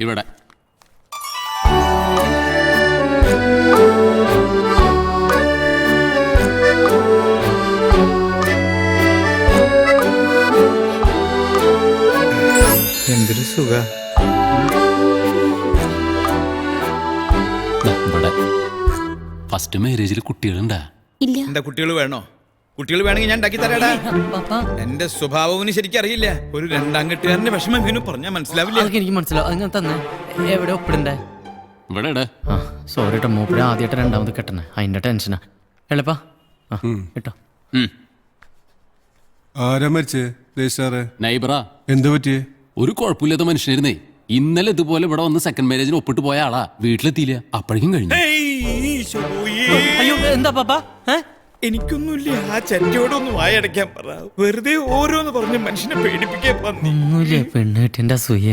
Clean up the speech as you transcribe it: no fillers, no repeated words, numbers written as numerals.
ഇവിടെ. എന്തൊരു സുഖ. ഇവിടെ ഫസ്റ്റ് മാരേജിൽ കുട്ടികളുണ്ടാ? ഇല്ല. എന്താ കുട്ടികൾ വേണോ? കുട്ടികൾ വേണമെങ്കിൽ ഞാൻ ഉണ്ടാക്കി തരാടാ. എന്റെ സ്വഭാവത്തിന് ശരിക്കും അറിയില്ല. ഒരു രണ്ടാം കെട്ടുകാരന്റെ വിഷമം ഇവന് പറഞ്ഞാൽ മനസ്സിലാവില്ല. എനിക്ക് മനസ്സിലാവും. അങ്ങനെ തന്നെ എവിടെ ഒപ്പിടണ്ടേ? ഇവിടെ ഇട. ആ സോറി കേട്ടോ, മൂപ്പര് ആദ്യമായിട്ട് രണ്ടാമത് കെട്ടണേ, അതിന്റെ ടെൻഷനാ. എളുപ്പാ കേട്ടോ. ആരാ മരിച്ചേ? ദേശാറെ നൈബറാ. എന്ത് പറ്റിയേ? ഒരു കുഴപ്പമില്ലാത്ത മനുഷ്യനായിരുന്നേ. ഇന്നലെ ഇതുപോലെ ഇവിടെ വന്ന് സെക്കൻഡ് മാരേജിന് ഒപ്പിട്ട് പോയ ആളാ. വീട്ടിലെത്തിയില്ല, അപ്പോഴേക്കും കഴിഞ്ഞു. അയ്യോ എന്താ പാപ്പാ? എനിക്കൊന്നുമില്ല. ആ ചറ്റിയോടൊന്ന് വായടയ്ക്കാൻ പറ. വെറുതെ ഓരോന്ന് പറഞ്ഞ് മനുഷ്യനെ പേടിപ്പിക്കാൻ. ഒന്നുമില്ല, പെണ്ണ് കിട്ടിന്റെ അസൂയ.